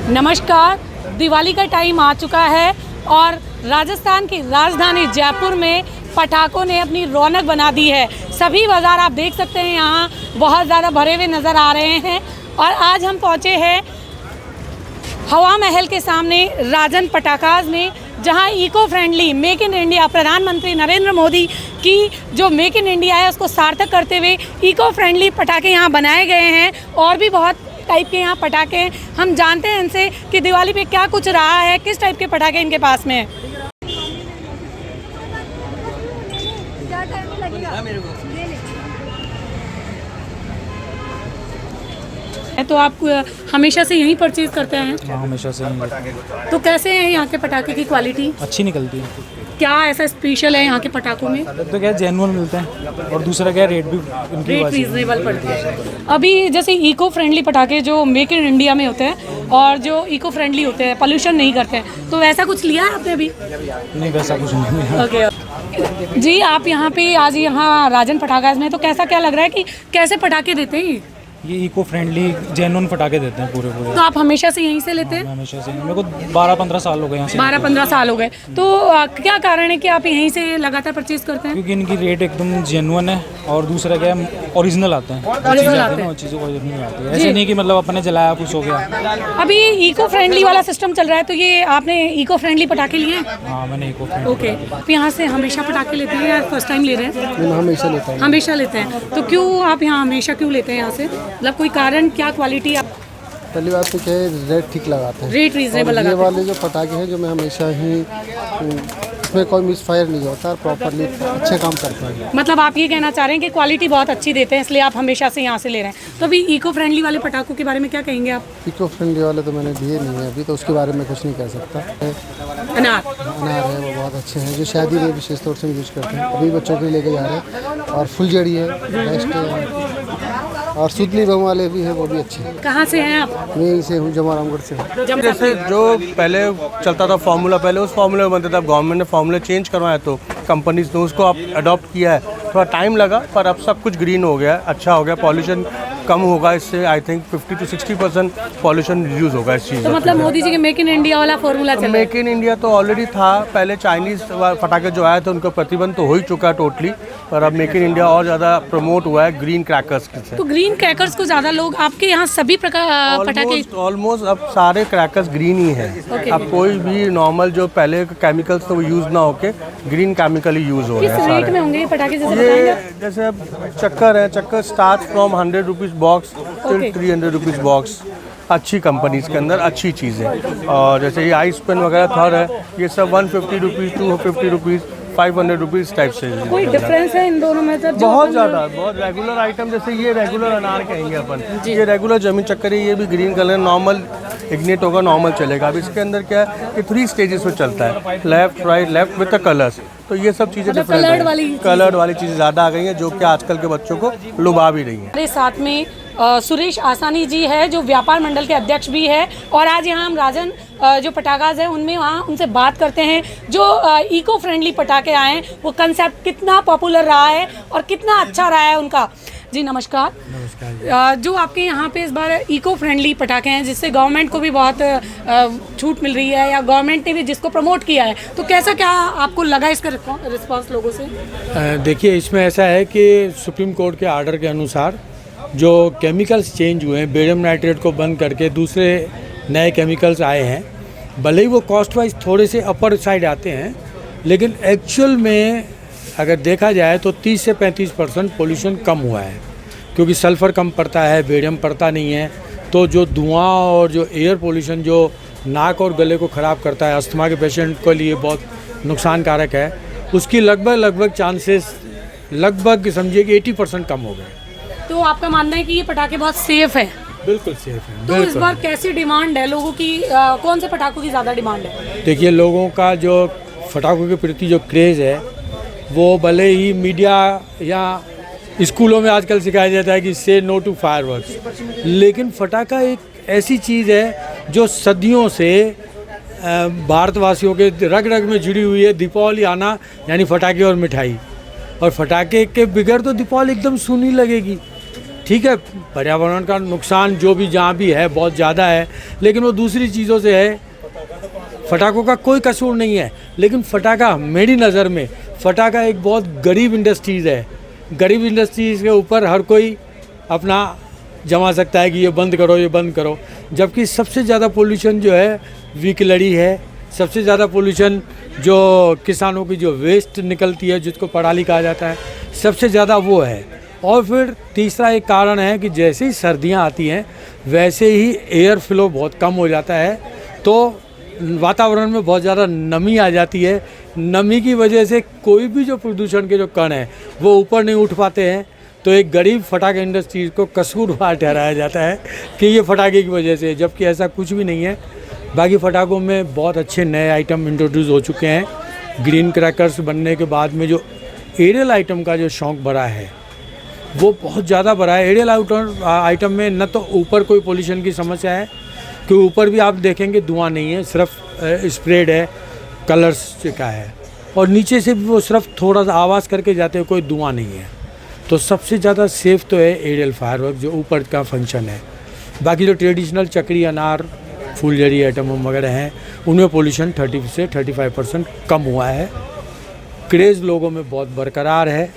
नमस्कार। दिवाली का टाइम आ चुका है और राजस्थान की राजधानी जयपुर में पटाखों ने अपनी रौनक बना दी है। सभी बाज़ार आप देख सकते हैं यहाँ बहुत ज़्यादा भरे हुए नज़र आ रहे हैं। और आज हम पहुँचे हैं हवा महल के सामने राजन पटाखाज़ में, जहां eco friendly make in India प्रधानमंत्री नरेंद्र मोदी की जो मेक इन इंडिया है उसको सार्थक करते हुए इको फ्रेंडली पटाखे यहाँ बनाए गए हैं। और भी बहुत टाइप के यहाँ पटाखे हैं। हम जानते हैं इनसे कि दिवाली पे क्या कुछ रहा है, किस टाइप के पटाखे इनके पास में है। क्या टाइम लगेगा मेरे को? तो आप हमेशा से यहीं परचेज करते हैं? हाँ, हमेशा से यहीं। तो कैसे है यहाँ के पटाखे की क्वालिटी? अच्छी निकलती है। क्या ऐसा स्पेशल है यहाँ के पटाखों में? तो क्या जेन्युइन मिलते हैं और दूसरा क्या रेट भी इनकी रेट रीजनेबल पड़ती है। अभी जैसे इको फ्रेंडली पटाखे जो मेक इन इंडिया में होते हैं और जो इको फ्रेंडली होते हैं, पोल्यूशन नहीं करते हैं, तो ऐसा कुछ लिया है आपने अभी? नहीं, वैसा कुछ नहीं। ओके जी, आप यहाँ पे आज यहाँ राजन पटाखाज़ में, तो कैसा क्या लग रहा है कि कैसे पटाखे देते हैं? ये इको फ्रेंडली जेन्युइन पटाखे देते हैं पूरे। तो आप हमेशा से यहीं से लेते हैं? मैं हमेशा से, मेरे को 12-15 साल हो गए यहाँ से। 12-15 साल हो गए। तो क्या कारण है कि आप यहीं से लगातार परचेज करते हैं? क्योंकि इनकी रेट एकदम जेन्युइन है और दूसरा क्या है, ओरिजिनल आते हैं। ओरिजिनल आते हैं, चीज़ें ओरिजिनल आती है। ऐसे नहीं कि मतलब अपने जलाया कुछ हो गया। अभी इको फ्रेंडली वाला सिस्टम चल रहा है, तो ये आपने इको फ्रेंडली पटाखे लिए हैं? हाँ, मैंने इको फ्रेंडली। ओके। आप यहाँ से हमेशा पटाखे लेते हैं या फर्स्ट टाइम ले रहे हैं? हमेशा लेता हूँ। हमेशा लेते हैं। तो क्यों आप यहाँ हमेशा क्यों लेते हैं यहाँ से? मतलब कोई कारण, क्या क्वालिटी? आप पहली बात तो क्या है, रेट ठीक लगाते हैं, रेट रीजनेबल ये लगाते हैं। वाले जो पटाखे हैं जो मैं हमेशा ही इसमें कोई मिसफायर नहीं होता और प्रॉपरली अच्छे काम करते हैं। मतलब आप ये कहना चाह रहे हैं कि क्वालिटी बहुत अच्छी देते हैं, इसलिए आप हमेशा से यहाँ से ले रहे हैं। तो अभी इको फ्रेंडली वाले पटाखों के बारे में क्या कहेंगे आप? इको फ्रेंडली वाले तो मैंने दिए नहीं है अभी, तो उसके बारे में कुछ नहीं कह सकता। अनार है वो बहुत अच्छे हैं, जो शादी में विशेष तौर से यूज करते हैं। अभी बच्चों के लिए लेके जा रहे हैं। और फुलझड़ी है बेस्ट है, और सुतली बम वाले भी हैं, वो भी अच्छे हैं। कहाँ से हैं आप? मैं यहीं से हूँ, जमारामगढ़ से हूँ। जैसे जो पहले चलता था फार्मूला, पहले उस फार्मूले में बनता था, गवर्नमेंट ने फार्मूला चेंज करवाया तो कंपनीज ने उसको अब अडॉप्ट किया है। थोड़ा टाइम लगा पर अब सब कुछ ग्रीन हो गया, अच्छा हो गया, पॉल्यूशन कम होगा इससे। I think 50 to 60% pollution reduce होगा इस चीज़। तो मतलब मोदी जी के मेक इन इंडिया वाला फॉर्मूला चल रहा है? मेक इन इंडिया तो ऑलरेडी था, पहले चाइनीज़ पटाखे जो आए थे उनका प्रतिबंध तो हो ही चुका है टोटली, पर अब मेक इन इंडिया और ज़्यादा प्रमोट हुआ है ग्रीन क्रैकर्स से। तो ग्रीन क्रैकर्स को ज़्यादा लोग, आपके यहाँ सभी प्रकार पटाखे ऑलमोस्ट अब सारे क्रैकर्स ग्रीन ही हैं। अब कोई भी नॉर्मल जो पहले केमिकल्स तो वो यूज़ ना होके ग्रीन केमिकल ही यूज़ हो रहे हैं। किस रेट में होंगे ये पटाखे, जैसे ये बताएंगे? जैसे अब चक्कर है, चक्कर start from 100 rupees box till 300 rupees box. अच्छी कंपनीज के अंदर अच्छी चीज़ें। और जैसे ये आइस पेन वगैरह थर है, ये सब 150 रुपीज़, 250 रुपीज़, 500 रुपीज़ टाइप से। कोई डिफरेंस है इन दोनों में? तो बहुत ज़्यादा, बहुत रेगुलर आइटम, जैसे ये रेगुलर अनार कहेंगे अपन, ये रेगुलर जमीन चक्कर है, ये भी ग्रीन कलर नॉर्मल इग्नेट होगा, नॉर्मल चलेगा। अब इसके अंदर क्या है कि 3 स्टेजेस में चलता है, left right left with the colours. तो ये सब चीज़ें डिफरेंट हैं, कलर्ड वाली चीज़ें ज़्यादा आ गई हैं जो कि आजकल के बच्चों को लुभा भी रही हैं। हमारे साथ में सुरेश आसानी जी है, जो व्यापार मंडल के अध्यक्ष भी है। और आज यहाँ हम राजन जो पटाखाज़ है उनमें वहाँ उनसे बात करते हैं, जो इको फ्रेंडली पटाखे आए हैं वो कंसेप्ट कितना पॉपुलर रहा है और कितना अच्छा रहा है उनका। जी नमस्कार। नमस्कार। जो आपके यहाँ पे इस बार इको फ्रेंडली पटाखे हैं, जिससे गवर्नमेंट को भी बहुत छूट मिल रही है, या गवर्नमेंट ने भी जिसको प्रमोट किया है, तो कैसा क्या आपको लगा इसका रिस्पॉन्स लोगों से? देखिए, इसमें ऐसा है कि सुप्रीम कोर्ट के आर्डर के अनुसार जो केमिकल्स चेंज हुए हैं, बेरियम नाइट्रेट को बंद करके दूसरे नए केमिकल्स आए हैं, भले ही वो कॉस्ट वाइज थोड़े से अपर साइड आते हैं, लेकिन एक्चुअल में अगर देखा जाए तो 30 से 35% पोल्यूशन कम हुआ है, क्योंकि सल्फ़र कम पड़ता है, बेरियम पड़ता नहीं है। तो जो धुआं और जो एयर पोल्यूशन जो नाक और गले को ख़राब करता है, अस्थमा के पेशेंट के लिए बहुत नुकसानकारक है, उसकी लगभग चांसेस लगभग समझिए कि 80% कम हो गए। तो आपका मानना है कि ये पटाखे बहुत सेफ है? बिल्कुल सेफ है। तो इस बार कैसी डिमांड है लोगों की, कौन से पटाखों की ज़्यादा डिमांड है? देखिए, लोगों का जो पटाखों के प्रति जो क्रेज़ है वो भले ही मीडिया या स्कूलों में आजकल सिखाया जाता है कि से नो टू फायरवर्क्स, लेकिन पटाखा एक ऐसी चीज़ है जो सदियों से भारतवासियों के रग रग में जुड़ी हुई है। दीपावली आना यानी पटाखे और मिठाई, और पटाखे के बगैर तो दीपावली एकदम सूनी लगेगी। ठीक है, पर्यावरण का नुकसान जो भी जहाँ भी है बहुत ज़्यादा है, लेकिन वो दूसरी चीज़ों से है। फटाकों का कोई कसूर नहीं है, लेकिन फटाका मेरी नज़र में फटाका एक बहुत गरीब इंडस्ट्रीज़ है। गरीब इंडस्ट्रीज़ के ऊपर हर कोई अपना जमा सकता है कि ये बंद करो, ये बंद करो, जबकि सबसे ज़्यादा पोल्यूशन जो है व्हीकलरी है। सबसे ज़्यादा पोल्यूशन जो किसानों की जो वेस्ट निकलती है, जिसको पराली कहा जाता है, सबसे ज़्यादा वो है। और फिर तीसरा एक कारण है कि जैसे ही सर्दियाँ आती हैं वैसे ही एयर फ्लो बहुत कम हो जाता है, तो वातावरण में बहुत ज़्यादा नमी आ जाती है। नमी की वजह से कोई भी जो प्रदूषण के जो कण हैं वो ऊपर नहीं उठ पाते हैं, तो एक गरीब फटाके इंडस्ट्रीज़ को कसूरवार ठहराया जाता है कि ये फटाके की वजह से, जबकि ऐसा कुछ भी नहीं है। बाकी फटाकों में बहुत अच्छे नए आइटम इंट्रोड्यूस हो चुके हैं। ग्रीन क्रैकर्स बनने के बाद में जो एरियल आइटम का जो शौक़ बढ़ा है वो बहुत ज़्यादा बढ़ा है। एरियल आइटम में न तो ऊपर कोई पोल्यूशन की समस्या है, कि ऊपर भी आप देखेंगे धुआं नहीं है, सिर्फ स्प्रेड है, कलर्स का है, और नीचे से भी वो सिर्फ थोड़ा सा आवाज़ करके जाते हैं, कोई धुआं नहीं है। तो सबसे ज़्यादा सेफ़ तो है एरियल फायरवर्क जो ऊपर का फंक्शन है। बाकी जो ट्रेडिशनल चक्री, अनार, फुलझड़ी आइटम वगैरह हैं उनमें पोल्यूशन 30 से 35% कम हुआ है। क्रेज़ लोगों में बहुत बरकरार है।